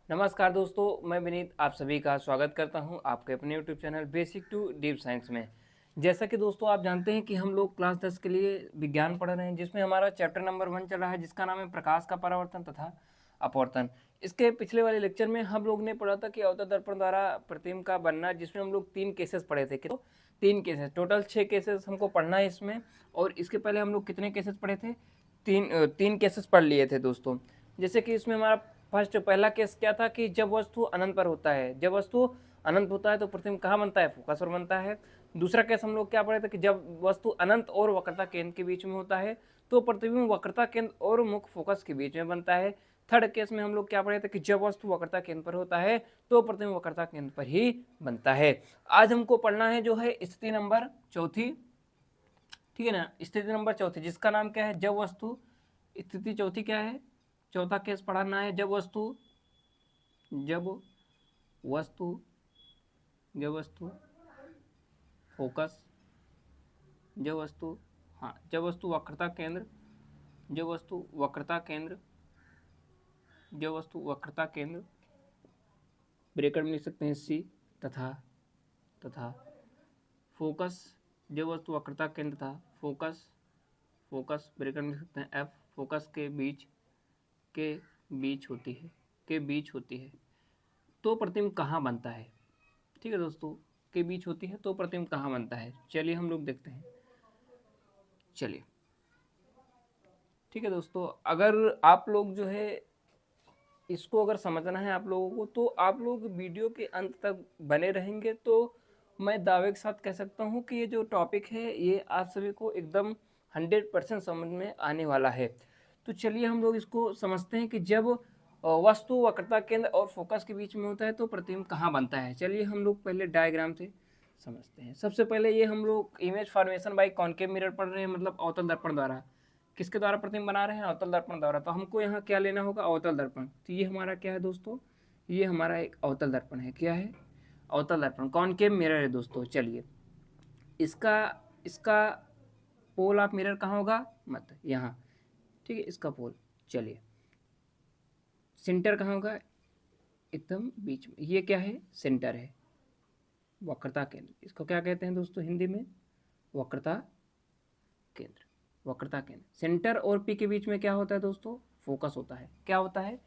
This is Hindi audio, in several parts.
नमस्कार दोस्तों, मैं विनीत आप सभी का स्वागत करता हूं आपके अपने YouTube channel basic to deep science में। जैसा कि दोस्तों आप जानते हैं कि हम लोग क्लास 10 के लिए विज्ञान पढ़ रहे हैं, जिसमें हमारा चैप्टर नंबर 1 चल रहा है, जिसका नाम है प्रकाश का परावर्तन तथा अपवर्तन। इसके पिछले वाले लेक्चर में हम लोग ने पढ़ा था कि अवतल दर्पण द्वारा प्रतिबिंब का बनना, जिसमें हम लोग 3 केसेस पढ़े थे। तो 3 केसेस, टोटल 6 केसेस हमको पढ़ना है इसमें। और इसके पहले हम लोग कितने केसेस पढ़े थे? तीन केसेस पढ़ लिए थे दोस्तों। जैसे कि इसमें हमारा फर्स्ट पहला केस क्या था कि जब वस्तु अनंत पर होता है, जब वस्तु अनंत होता है तो प्रतिबिंब कहाँ बनता है? फोकस पर बनता है। दूसरा केस हम लोग क्या पढ़े थे कि जब वस्तु अनंत और वक्रता केंद्र के बीच में होता है तो प्रतिबिंब वक्रता केंद्र और मुख्य फोकस के बीच में बनता है। थर्ड केस में हम लोग क्या पढ़े थे कि जब वस्तु वक्रता केंद्र पर होता है तो प्रतिबिंब वक्रता केंद्र पर ही बनता है। आज हमको पढ़ना है जो है स्थिति नंबर चौथी, ठीक है ना। स्थिति नंबर चौथी जिसका नाम क्या है? जब वस्तु। स्थिति चौथी क्या है? चौथा केस पढ़ाना है जब वस्तु, जब वस्तु, जब वस्तु फोकस, जब वस्तु, हाँ, जब वस्तु वक्रता केंद्र, जब वस्तु वक्रता केंद्र, जब वस्तु वक्रता केंद्र, ब्रैकेट में लिख सकते हैं सी, तथा तथा फोकस, जब वस्तु वक्रता केंद्र था फोकस, फोकस ब्रैकेट में लिख सकते हैं एफ, फोकस के बीच होती है, के बीच होती है तो प्रतिबिंब कहाँ बनता है? ठीक है दोस्तों, के बीच होती है तो प्रतिबिंब कहाँ बनता है? चलिए हम लोग देखते हैं। चलिए, ठीक है दोस्तों, अगर आप लोग जो है इसको अगर समझना है आप लोगों को तो आप लोग वीडियो के अंत तक बने रहेंगे तो मैं दावे के साथ कह सकता हूँ कि ये जो टॉपिक है ये आप सभी को एकदम 100% समझ में आने वाला है। तो चलिए हम लोग इसको समझते हैं कि जब वस्तु वक्रता केंद्र और फोकस के बीच में होता है तो प्रतिबिंब कहाँ बनता है। चलिए हम लोग पहले डायग्राम से समझते हैं। सबसे पहले ये हम लोग image formation by concave mirror पढ़ रहे हैं, मतलब अवतल दर्पण द्वारा। किसके द्वारा प्रतिबिंब बना रहे हैं? अवतल दर्पण द्वारा। तो हमको यहाँ क्या लेना होगा? अवतल दर्पण। तो ये हमारा क्या है दोस्तों? ये हमारा एक अवतल दर्पण है। क्या है? अवतल दर्पण, कॉनकेव मिरर है दोस्तों। चलिए, इसका इसका पोल ऑफ मिरर कहाँ होगा? मत यहाँ, ठीक है, इसका पोल। चलिए, सेंटर कहाँ होगा? एकदम बीच में। ये क्या है? सेंटर है, वक्रता केंद्र। इसको क्या कहते हैं दोस्तों हिंदी में? वक्रता केंद्र, वक्रता केंद्र। सेंटर और पी के बीच में क्या होता है दोस्तों? फोकस होता है। क्या होता है?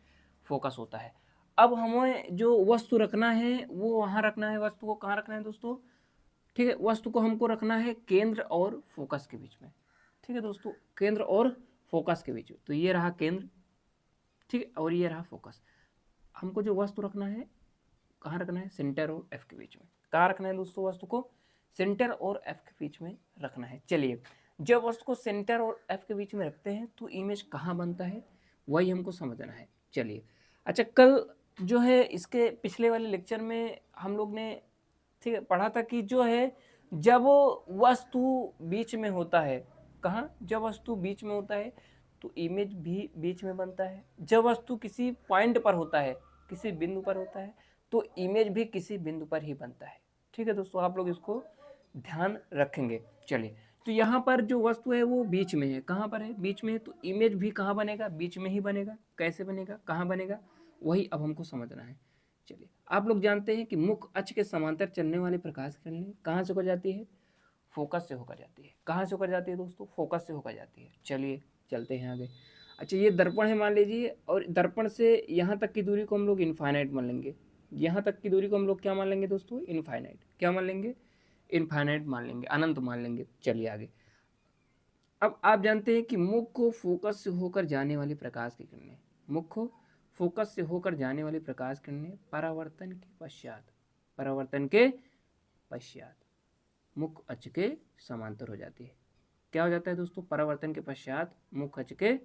फोकस होता है। अब हमें जो वस्तु रखना है वो वहां रखना है। वस्तु को कहाँ रखना है दोस्तों? ठीक है, वस्तु को हमको रखना है केंद्र और फोकस के बीच में। ठीक है दोस्तों, केंद्र और फोकस के बीच में। तो ये रहा केंद्र, ठीक है, और ये रहा फोकस। हमको जो वस्तु रखना है कहाँ रखना है? सेंटर और एफ के बीच में। कहाँ रखना है दोस्तों वस्तु को? सेंटर और एफ के बीच में रखना है। चलिए, जब वस्तु को सेंटर और एफ के बीच में रखते हैं तो इमेज कहाँ बनता है वही हमको समझना है। चलिए, अच्छा, कल जो है इसके पिछले वाले लेक्चर में हम लोग ने, ठीक है, पढ़ा था कि जो है जब वस्तु बीच में होता है, कहाँ? जब वस्तु बीच में होता है तो इमेज भी बीच में बनता है। जब वस्तु किसी पॉइंट पर होता है, किसी बिंदु पर होता है तो इमेज भी किसी बिंदु पर ही बनता है। ठीक है दोस्तों, आप लोग इसको ध्यान रखेंगे। चलिए, तो यहाँ पर जो वस्तु है वो बीच में है। कहाँ पर है? बीच में है। तो इमेज भी कहाँ बनेगा? बीच में ही बनेगा। कैसे बनेगा? कहाँ बनेगा? वही अब हमको समझना है। चलिए, आप लोग जानते हैं कि मुख्य अक्ष के समांतर चलने वाली प्रकाश किरणें कहाँ से होकर जाती है? फोकस से होकर जाती है। कहाँ से होकर जाती है दोस्तों? फोकस से होकर जाती है। चलिए चलते हैं आगे। अच्छा, ये दर्पण है मान लीजिए, और दर्पण से यहाँ तक की दूरी को हम लोग इनफाइनाइट मान लेंगे। यहाँ तक की दूरी को हम लोग क्या मान लेंगे दोस्तों? इनफाइनाइट। क्या मान लेंगे? इनफाइनाइट मान लेंगे, अनंत मान लेंगे। चलिए आगे। अब आप जानते हैं कि मुख्य फोकस से होकर जाने वाली प्रकाश की किरणें, मुख्य फोकस से होकर जाने वाली प्रकाश किरणें परावर्तन के पश्चात, परावर्तन के पश्चात मुख्य अक्ष के समांतर हो जाती है। क्या हो जाता है दोस्तों? परावर्तन के पश्चात मुख्य अक्ष के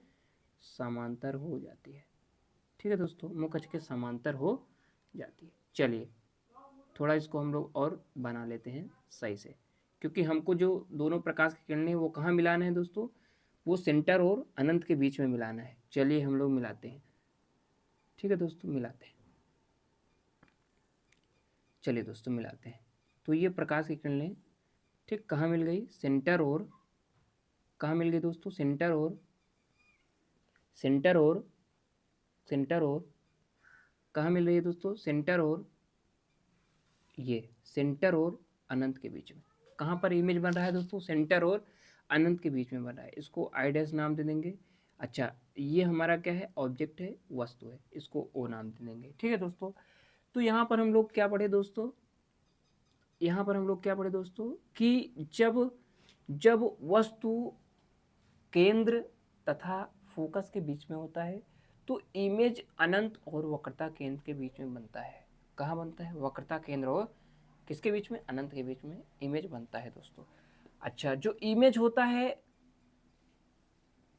समांतर हो जाती है। ठीक है दोस्तों, मुख्य अक्ष के समांतर हो जाती है। चलिए, थोड़ा इसको हम लोग और बना लेते हैं सही से, क्योंकि हमको जो दोनों प्रकाश की किरणें वो कहाँ मिलाना है दोस्तों? वो सेंटर और अनंत के बीच में मिलाना है। चलिए हम लोग मिलाते हैं। ठीक है दोस्तों, मिलाते हैं। चलिए दोस्तों मिलाते हैं। तो ये प्रकाश की किरणें, ठीक, कहाँ मिल गई? सेंटर और, कहाँ मिल गई दोस्तों? सेंटर और, सेंटर और, सेंटर और कहाँ मिल रही है दोस्तों? सेंटर और सेंटर और अनंत के बीच में। कहाँ पर इमेज बन रहा है दोस्तों? सेंटर और अनंत के बीच में बन रहा है। इसको आई डैश नाम दे देंगे। अच्छा, ये हमारा क्या है? ऑब्जेक्ट है, वस्तु है, इसको ओ नाम दे देंगे। ठीक है दोस्तों। तो यहाँ पर हम लोग क्या पढ़े दोस्तों? यहाँ पर हम लोग क्या पढ़े दोस्तों कि जब जब वस्तु केंद्र तथा फोकस के बीच में होता है तो इमेज अनंत और वक्रता केंद्र के बीच में बनता है। कहाँ बनता है? वक्रता केंद्र और किसके बीच में? अनंत के बीच में इमेज बनता है दोस्तों। अच्छा, जो इमेज होता है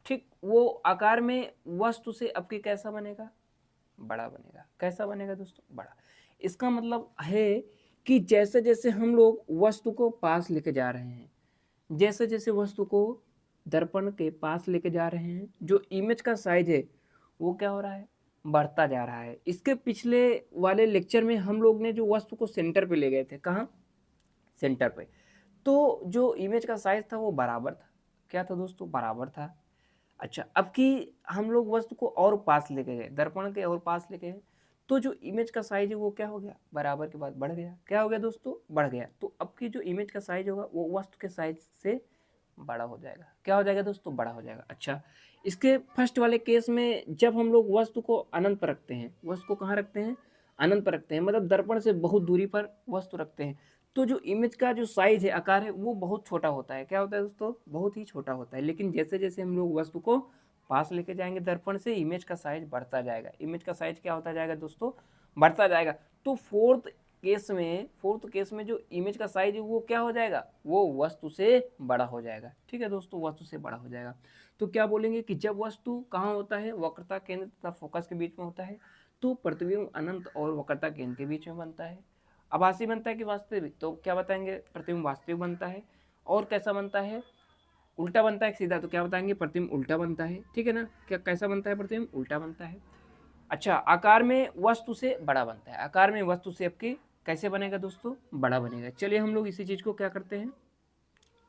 ठीक वो आकार में वस्तु से आपके कैसा बनेगा? बड़ा बनेगा। कैसा बनेगा दोस्तों? बड़ा। इसका मतलब है कि जैसे जैसे हम लोग वस्तु को पास लेके जा रहे हैं, जैसे जैसे वस्तु को दर्पण के पास लेके जा रहे हैं, जो इमेज का साइज है वो क्या हो रहा है? बढ़ता जा रहा है। इसके पिछले वाले लेक्चर में हम लोग ने जो वस्तु को सेंटर पे ले गए थे, कहाँ? सेंटर पे। तो जो इमेज का साइज था वो बराबर था। क्या था दोस्तों? बराबर था। अच्छा, अब कि हम लोग वस्तु को और पास लेके गए, दर्पण के और पास लेके गए, तो जो इमेज का साइज है वो क्या हो गया? बराबर के बाद बढ़ गया। क्या हो गया दोस्तों? बढ़ गया। तो अब की जो इमेज का साइज होगा वो वस्तु के साइज से बड़ा हो जाएगा। क्या हो जाएगा दोस्तों? बड़ा हो जाएगा। अच्छा, इसके फर्स्ट वाले केस में जब हम लोग वस्तु को अनंत पर रखते हैं, वस्तु को कहाँ रखते हैं? अनंत पर रखते हैं, मतलब दर्पण से बहुत दूरी पर वस्तु रखते हैं, तो जो इमेज का जो साइज है, आकार है, वो बहुत छोटा होता है। क्या होता है दोस्तों? बहुत ही छोटा होता है। लेकिन जैसे जैसे हम लोग वस्तु को पास लेके जाएंगे दर्पण से, इमेज का साइज बढ़ता जाएगा। इमेज का साइज क्या होता जाएगा दोस्तों? बढ़ता जाएगा। तो फोर्थ केस में जो इमेज का साइज है वो क्या हो जाएगा? वो वस्तु से बड़ा हो जाएगा। ठीक है दोस्तों, वस्तु से बड़ा हो जाएगा। तो क्या बोलेंगे कि जब वस्तु कहाँ होता है? वक्रता केंद्र तथा फोकस के बीच में होता है, तो प्रतिबिंब अनंत और वक्रता केंद्र के बीच में बनता है। आभासी बनता है कि वास्तविक? तो क्या बताएंगे? प्रतिबिंब वास्तविक बनता है। और कैसा बनता है? उल्टा बनता है सीधा? तो क्या बताएंगे? प्रतिबिंब उल्टा बनता है। ठीक है ना? क्या कैसा बनता है? प्रतिबिंब उल्टा बनता है। अच्छा, आकार में वस्तु से बड़ा बनता है। आकार में वस्तु से आपकी कैसे बनेगा दोस्तों? बड़ा बनेगा। चलिए हम लोग इसी चीज को क्या करते हैं?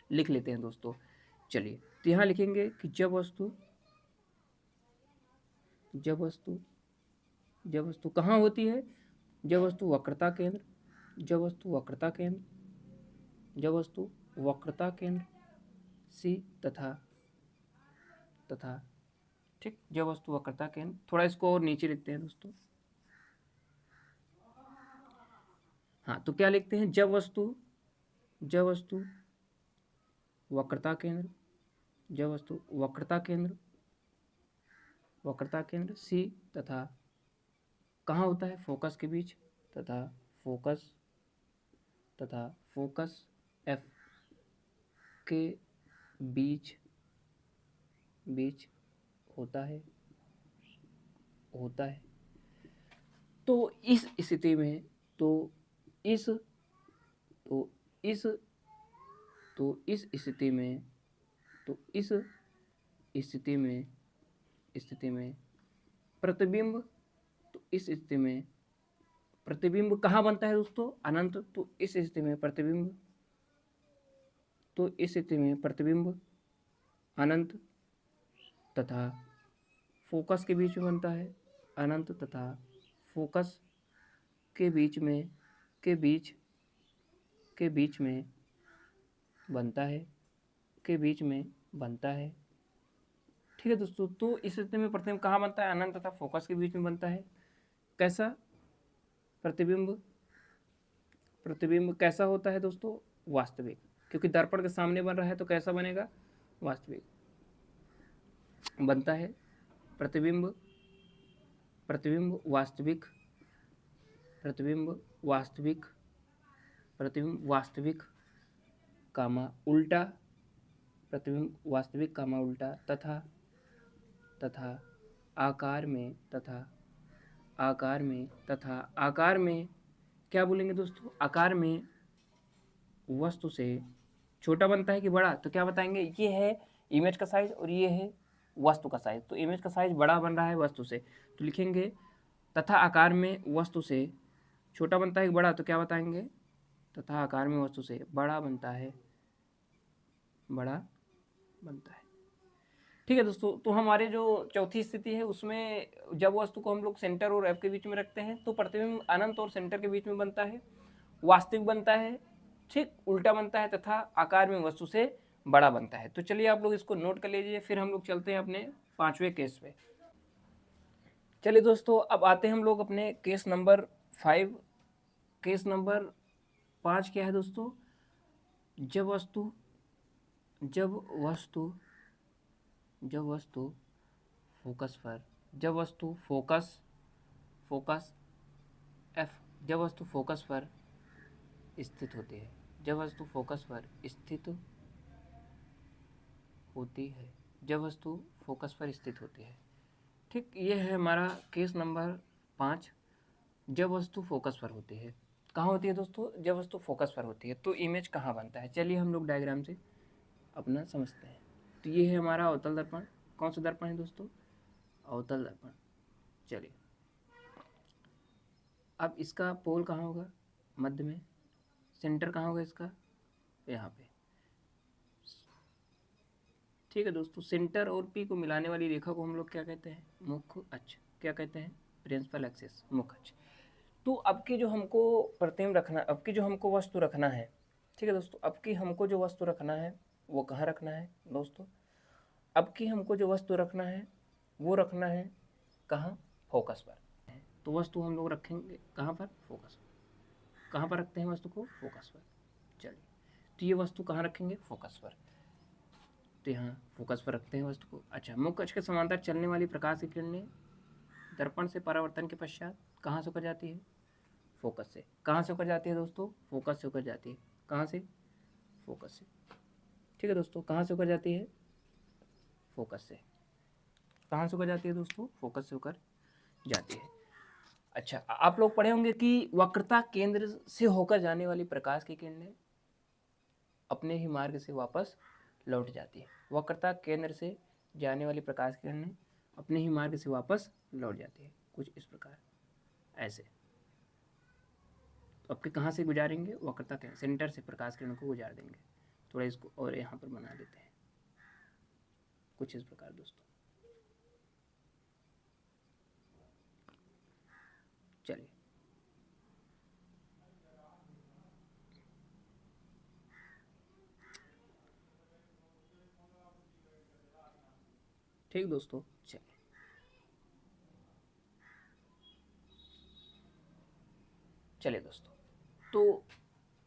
लिख लेते हैं दोस्तों। चलिए, तो यहाँ लिखेंगे कि जब वस्तु कहाँ होती है? जब वस्तु वक्रता केंद्र सी तथा ठीक, जब वस्तु वक्रता केंद्र, थोड़ा इसको और नीचे लिखते हैं दोस्तों। हाँ, तो क्या लिखते हैं? जब वस्तु वक्रता केंद्र सी तथा कहाँ होता है? फोकस के बीच तथा फोकस एफ के बीच होता है। तो इस स्थिति में तो इस स्थिति में प्रतिबिंब कहाँ बनता है दोस्तों? अनंत। तो इस स्थिति में प्रतिबिंब अनंत तथा फोकस के बीच में बनता है। अनंत तथा फोकस के बीच में बनता है। ठीक है दोस्तों, तो इस स्थिति में प्रतिबिंब कहाँ बनता है? अनंत तथा फोकस के बीच में बनता है। कैसा प्रतिबिंब कैसा होता है दोस्तों? वास्तविक, क्योंकि दर्पण के सामने बन रहा है तो कैसा बनेगा? वास्तविक बनता है। प्रतिबिंब वास्तविक कामा उल्टा तथा आकार में क्या बोलेंगे दोस्तों? आकार में वस्तु से छोटा बनता है कि बड़ा? तो क्या बताएंगे? ये है इमेज का साइज और ये है वस्तु का साइज। तो इमेज का साइज बड़ा बन रहा है वस्तु से, तो लिखेंगे तथा आकार में वस्तु से छोटा बनता है कि बड़ा? तो क्या बताएंगे? तथा आकार में वस्तु से बड़ा बनता है। ठीक है दोस्तों, तो हमारे जो चौथी स्थिति है उसमें जब वस्तु को हम लोग सेंटर और एफ के बीच में रखते हैं तो प्रतिबिंब अनंत और सेंटर के बीच में बनता है, वास्तविक बनता है, ठीक उल्टा बनता है तथा आकार में वस्तु से बड़ा बनता है। तो चलिए आप लोग इसको नोट कर लीजिए, फिर हम लोग चलते हैं अपने 5वें केस पे। चलिए दोस्तों, अब आते हैं हम लोग अपने केस नंबर 5। केस नंबर 5 क्या है दोस्तों? जब वस्तु जब वस्तु जब वस्तु फोकस पर जब वस्तु फोकस एफ जब वस्तु फोकस पर स्थित होती है जब वस्तु फोकस पर स्थित होती है जब वस्तु फोकस पर स्थित होती है। ठीक, ये है हमारा केस नंबर 5। जब वस्तु फोकस पर होती है, कहाँ होती है दोस्तों? जब वस्तु फोकस पर होती है तो इमेज कहाँ बनता है? चलिए हम लोग डायग्राम से अपना समझते हैं। तो ये है हमारा अवतल दर्पण। कौन सा दर्पण है दोस्तों? अवतल दर्पण। चलिए, अब इसका पोल कहाँ होगा? मध्य में। सेंटर कहाँ होगा इसका? यहाँ पे। ठीक है दोस्तों, सेंटर और पी को मिलाने वाली रेखा को हम लोग क्या कहते हैं? मुख्य अक्ष। क्या कहते हैं? प्रिंसिपल एक्सिस, मुख्य अक्ष। तो अब की जो हमको प्रतिबिंब रखना, अब की जो हमको वस्तु रखना है, ठीक है दोस्तों, अब की हमको जो वस्तु रखना है वो कहाँ रखना है दोस्तों? अब की हमको जो वस्तु रखना है वो रखना है कहाँ? फोकस पर। तो वस्तु हम लोग रखेंगे कहाँ पर? फोकस पर। कहाँ पर रखते हैं वस्तु को? फोकस पर। चलिए, तो ये वस्तु कहाँ रखेंगे? फोकस पर। तो यहाँ फोकस पर रखते हैं वस्तु को। अच्छा, मुख्य अक्ष के समांतर चलने वाली प्रकाश की किरणें दर्पण से परावर्तन के पश्चात कहाँ से होकर जाती है? फोकस से। कहाँ से होकर जाती है दोस्तों? फोकस से होकर जाती है। कहाँ से? फोकस से। ठीक है दोस्तों, कहाँ से होकर जाती है? फोकस से। कहाँ से होकर जाती है दोस्तों? फोकस से होकर जाती है। अच्छा, आप लोग पढ़े होंगे कि वक्रता केंद्र से होकर जाने वाली प्रकाश की किरणें अपने ही मार्ग से वापस लौट जाती है। वक्रता केंद्र से जाने वाली प्रकाश की किरणें अपने ही मार्ग से वापस लौट जाती है, कुछ इस प्रकार ऐसे। तो आपके कहाँ से गुजारेंगे? वक्रता के सेंटर से प्रकाश किरणों को गुजार देंगे। थोड़ा इसको और यहाँ पर बना देते हैं, कुछ इस प्रकार दोस्तों। चलिए, ठीक दोस्तों। चलिए, चलिए दोस्तों, तो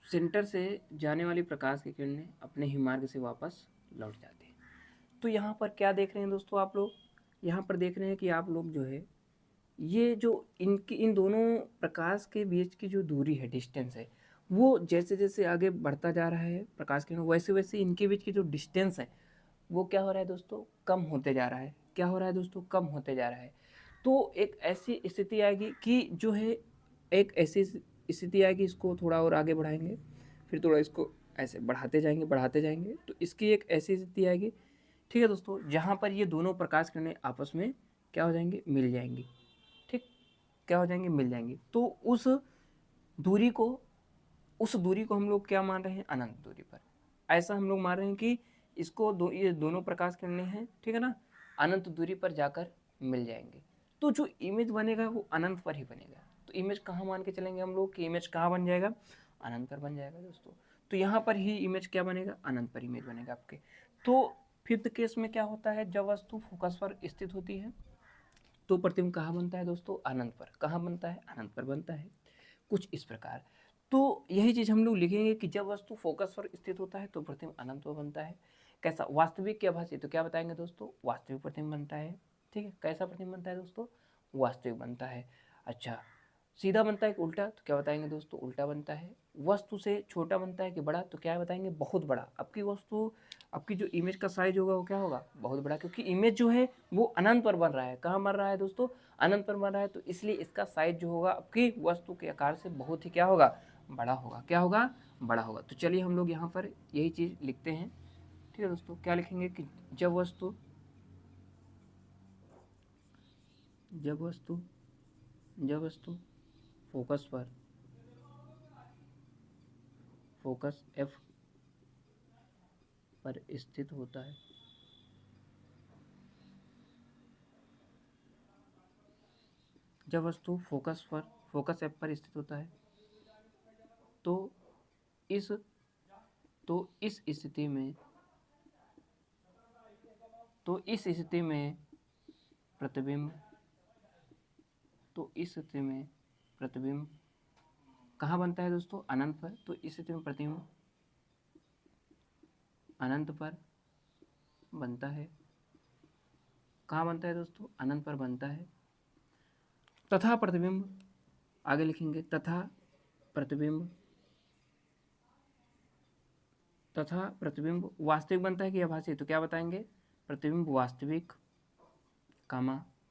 सेंटर से जाने वाली प्रकाश की किरणें अपने ही मार्ग से वापस लौट जाती हैं। तो यहाँ पर क्या देख रहे हैं दोस्तों आप लोग? यहाँ पर देख रहे हैं कि आप लोग जो है ये जो इन दोनों प्रकाश के बीच की जो दूरी है, डिस्टेंस है, वो जैसे जैसे आगे बढ़ता जा रहा है प्रकाश किरण, वैसे वैसे इनके बीच की जो डिस्टेंस है वो क्या हो रहा है दोस्तों? कम होते जा रहा है। क्या हो रहा है दोस्तों? कम होते जा रहा है। तो एक ऐसी स्थिति आएगी कि जो है, एक ऐसी स्थिति आएगी, इसको थोड़ा और आगे बढ़ाएंगे, फिर थोड़ा इसको ऐसे बढ़ाते जाएंगे, तो इसकी एक ऐसी स्थिति आएगी, ठीक है दोस्तों, जहाँ पर ये दोनों प्रकाश किरणें आपस में क्या हो जाएंगी? मिल जाएंगी। ठीक, क्या हो जाएंगे? मिल जाएंगे। तो दूरी को उस दूरी को हम लोग क्या मान रहे हैं? अनंत दूरी पर। ऐसा हम लोग मान रहे हैं कि ये दोनों प्रकाश किरणें हैं, ठीक है ना, अनंत दूरी पर जाकर मिल जाएंगे। तो जो इमेज बनेगा वो अनंत पर ही बनेगा। तो इमेज कहाँ मान के चलेंगे हम लोग कि इमेज कहाँ बन जाएगा? अनंत पर बन जाएगा दोस्तों। तो यहाँ पर ही इमेज क्या बनेगा? अनंत पर इमेज बनेगा आपके। तो फिफ्थ केस में क्या होता है? जब वस्तु फोकस पर स्थित होती है तो प्रतिबिंब कहाँ बनता है दोस्तों? अनंत पर। कहाँ बनता है? अनंत पर बनता है, कुछ इस प्रकार। तो यही चीज़ हम लोग लिखेंगे कि जब वस्तु फोकस पर स्थित होता है तो प्रतिबिंब अनंत पर बनता है। कैसा? वास्तविक या भाषी? तो क्या बताएंगे दोस्तों? वास्तविक प्रतिबिंब बनता है। ठीक है, कैसा प्रतिबिंब बनता है दोस्तों? वास्तविक बनता है। अच्छा, सीधा बनता है कि उल्टा? तो क्या बताएंगे दोस्तों? उल्टा बनता है। वस्तु से छोटा बनता है कि बड़ा? तो क्या बताएंगे? बहुत बड़ा। आपकी जो इमेज का साइज होगा वो क्या होगा? बहुत बड़ा, क्योंकि इमेज जो है वो अनंत पर बन रहा है। कहाँ बन रहा है दोस्तों? अनंत पर बन रहा है, तो इसलिए इसका साइज जो होगा आपकी वस्तु के आकार से बहुत ही क्या होगा? बड़ा होगा। क्या होगा? बड़ा होगा। तो चलिए हम लोग यहाँ पर यही चीज़ लिखते हैं। ठीक है दोस्तों, क्या लिखेंगे कि जब वस्तु जब वस्तु जब वस्तु फोकस पर फोकस एफ पर स्थित होता है जब वस्तु फोकस एफ पर स्थित होता है तो इस स्थिति में प्रतिबिंब कहाँ बनता है दोस्तों? अनंत पर। तो इस स्थिति में प्रतिबिंब अनंत पर बनता है। कहाँ बनता है दोस्तों? अनंत पर बनता है। तथा प्रतिबिंब, आगे लिखेंगे, तथा प्रतिबिंब वास्तविक बनता है कि आभासी? तो क्या बताएंगे? प्रतिबिंब वास्तविक,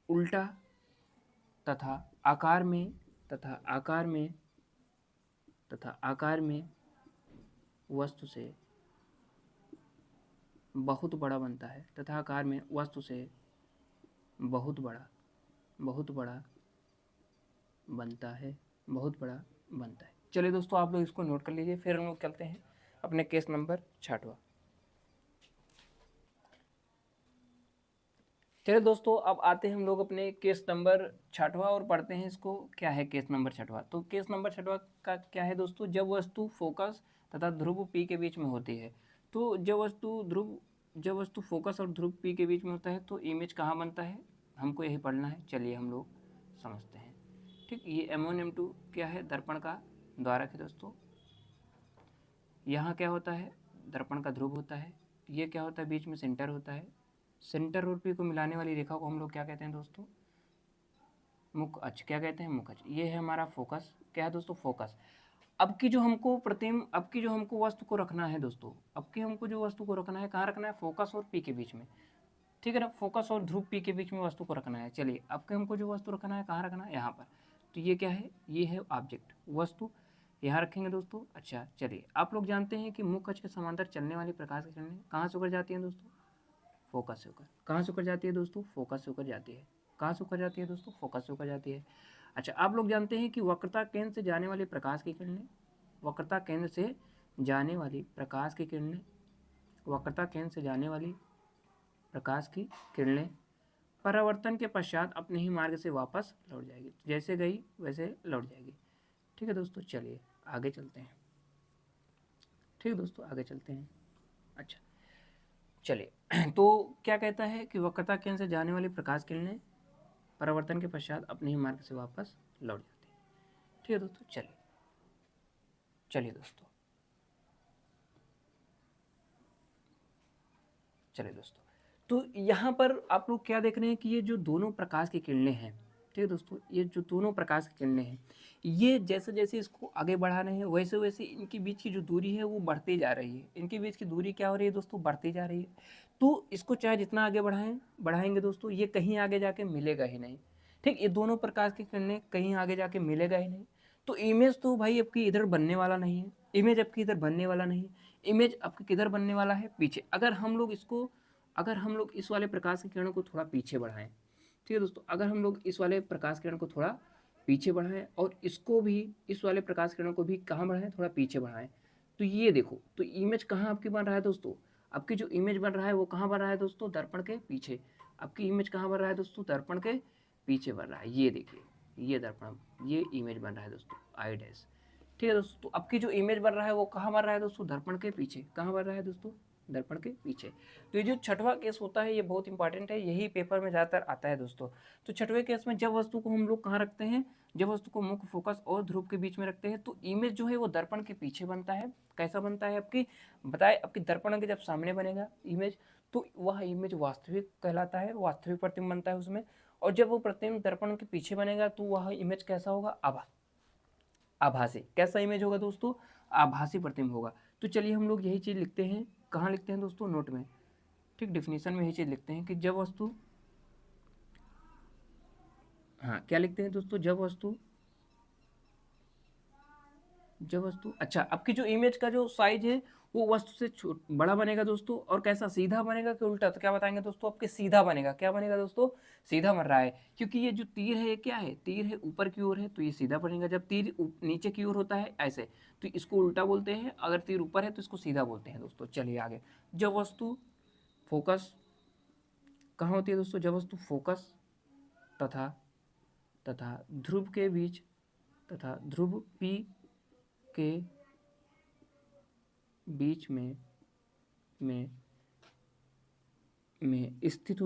उल्टा, तथा आकार में वस्तु से बहुत बड़ा बनता है। तथा आकार में वस्तु से बहुत बड़ा बनता है। चलिए दोस्तों, आप लोग इसको नोट कर लीजिए। फिर हम लोग चलते हैं अपने केस नंबर 6वां। चलिए दोस्तों, अब आते हैं हम लोग अपने केस नंबर 6वां और पढ़ते हैं इसको। क्या है केस नंबर 6वां? तो केस नंबर 6वां का क्या है दोस्तों? जब वस्तु फोकस तथा ध्रुव P के बीच में होती है। तो जब वस्तु फोकस और ध्रुव P के बीच में होता है तो इमेज कहाँ बनता है? हमको यही पढ़ना है। चलिए हम लोग समझते हैं। ठीक, ये M1 M2 क्या है? दर्पण का द्वारक है दोस्तों। यहाँ क्या होता है? दर्पण का ध्रुव होता है। ये क्या होता है? बीच में सेंटर होता है। सेंटर और P को मिलाने वाली रेखा को हम लोग क्या कहते हैं दोस्तों? मुख अक्ष। क्या कहते हैं? मुख अक्ष। ये है हमारा फोकस। क्या है दोस्तों? फोकस। अब की जो हमको वस्तु को रखना है दोस्तों, कहाँ रखना है? फोकस और P के बीच में। ठीक है ना? फोकस और ध्रुव P के बीच में वस्तु को रखना है। चलिए, अब के हमको जो वस्तु रखना है कहाँ रखना है? यहाँ पर। तो ये क्या है? ये है ऑब्जेक्ट, वस्तु। यहाँ रखेंगे दोस्तों। अच्छा, चलिए, आप लोग जानते हैं कि मुख अक्ष के समांतर चलने वाली प्रकाश की किरणें कहाँ से होकर जाती हैं दोस्तों? फोकस से होकर। कहाँ से होकर जाती है दोस्तों? फोकस से होकर जाती है। कहाँ से होकर जाती है दोस्तों? फोकस से होकर जाती है। अच्छा, आप लोग जानते हैं कि वक्रता केंद्र से जाने वाली प्रकाश की किरणें परावर्तन के पश्चात अपने ही मार्ग से वापस लौट जाएगी। जैसे गई वैसे लौट जाएगी। ठीक है दोस्तों, चलिए आगे चलते हैं। अच्छा, चलिए, तो क्या कहता है कि वक्रता केंद्र से जाने वाली प्रकाश किरणें परावर्तन के पश्चात अपने ही मार्ग से वापस लौट जाती है। ठीक है दोस्तों, चलिए दोस्तों, तो यहाँ पर आप लोग क्या देख रहे हैं कि ये जो दोनों प्रकाश की किरणें हैं, ठीक है दोस्तों, ये जो दोनों प्रकाश की किरणें हैं, ये जैसे जैसे इसको आगे बढ़ा रहे हैं वैसे वैसे इनके बीच की जो दूरी है वो बढ़ती जा रही है। इनके बीच की दूरी क्या हो रही है दोस्तों? बढ़ती जा रही है। तो इसको चाहे जितना आगे बढ़ाएंगे दोस्तों, ये कहीं आगे जाके मिलेगा ही नहीं। ठीक, ये दोनों प्रकाश की किरणें कहीं आगे जाके मिलेगा ही नहीं। तो इमेज तो भाई आपकी इधर बनने वाला नहीं है। इमेज आपकी किधर बनने वाला है? पीछे। अगर हम लोग इस वाले प्रकाश की किरणों को थोड़ा पीछे बढ़ाएं, ठीक है दोस्तों, अगर हम लोग इस वाले प्रकाश किरण को थोड़ा पीछे बढ़ाएं और इसको भी, इस वाले प्रकाश किरण को भी कहाँ बढ़ाएं? थोड़ा पीछे बढ़ाएं, तो ये देखो, तो इमेज कहाँ आपकी बन रहा है दोस्तों? आपकी जो इमेज बन रहा है वो कहाँ बन रहा है दोस्तों? दर्पण के पीछे। आपकी इमेज कहाँ बन रहा है दोस्तों? दर्पण के पीछे बन रहा है। ये देखिए, ये दर्पण, ये इमेज बन रहा है दोस्तों, आई डैश। ठीक है दोस्तों, तो आपकी जो इमेज बन रहा है वो कहाँ बन रहा है दोस्तों? दर्पण के पीछे। कहाँ बन रहा है दोस्तों? दर्पण के पीछे। तो ये जो छठवां केस होता है ये बहुत इंपॉर्टेंट है, यही पेपर में ज़्यादातर आता है दोस्तों। तो छठवें केस में जब वस्तु को हम लोग कहाँ रखते हैं? जब वस्तु को मुख्य फोकस और ध्रुव के बीच में रखते हैं तो इमेज जो है वो दर्पण के पीछे बनता है। कैसा बनता है? आपकी दर्पण के जब सामने बनेगा इमेज तो वह इमेज वास्तविक कहलाता है, वास्तविक प्रतिबिंब बनता है उसमें। और जब वो प्रतिबिंब दर्पण के पीछे बनेगा तो वह इमेज कैसा होगा? आभासी। कैसा इमेज होगा दोस्तों? आभासी प्रतिबिंब होगा। तो चलिए हम लोग यही चीज़ लिखते हैं। कहाँ लिखते हैं दोस्तों? नोट में। ठीक, डिफिनीशन में यही चीज़ लिखते हैं कि जब वस्तु, हाँ क्या लिखते हैं दोस्तों? जब वस्तु, अच्छा, आपकी जो इमेज का जो साइज है वो वस्तु से बड़ा बनेगा दोस्तों। और कैसा? सीधा बनेगा कि उल्टा? तो क्या बताएंगे दोस्तों? आपके सीधा बनेगा। क्या बनेगा दोस्तों? सीधा बन रहा है, क्योंकि ये जो तीर है ये क्या है? तीर है ऊपर की ओर है तो ये सीधा बनेगा। जब तीर नीचे की ओर होता है ऐसे तो इसको उल्टा बोलते हैं, अगर तीर ऊपर है तो इसको सीधा बोलते हैं दोस्तों। चलिए आगे। जब वस्तु फोकस कहाँ होती है दोस्तों? जब वस्तु फोकस तथा तथा ध्रुव के बीच तथा ध्रुव P के बीच में स्थित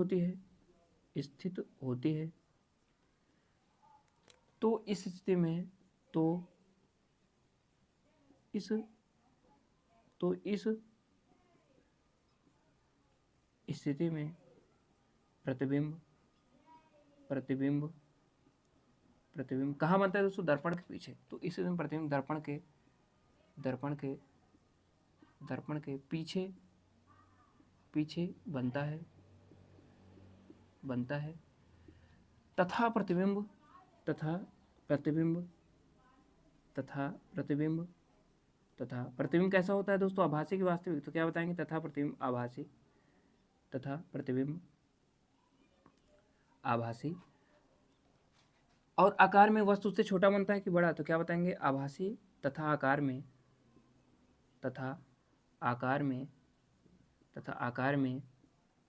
होती है। तो इस स्थिति में इस स्थिति में प्रतिबिंब कहाँ बनता है दोस्तों? दर्पण के पीछे। तो इस स्थिति में प्रतिबिंब दर्पण के पीछे बनता है तथा प्रतिबिंब कैसा होता है दोस्तों? आभासी की वास्तविक। तो क्या बताएंगे? तथा प्रतिबिंब आभासी। और आकार में वस्तु से छोटा बनता है कि बड़ा? तो क्या बताएंगे? आभासी तथा आकार में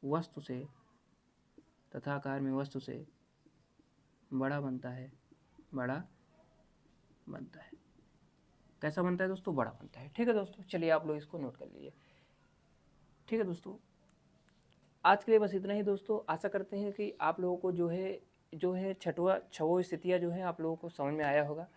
वस्तु से बड़ा बनता है। कैसा बनता है दोस्तों? बड़ा बनता है। ठीक है दोस्तों, चलिए आप लोग इसको नोट कर लीजिए। ठीक है दोस्तों, आज के लिए बस इतना ही दोस्तों। आशा करते हैं कि आप लोगों को जो है छठवां स्थितियाँ जो है आप लोगों को समझ में आया होगा।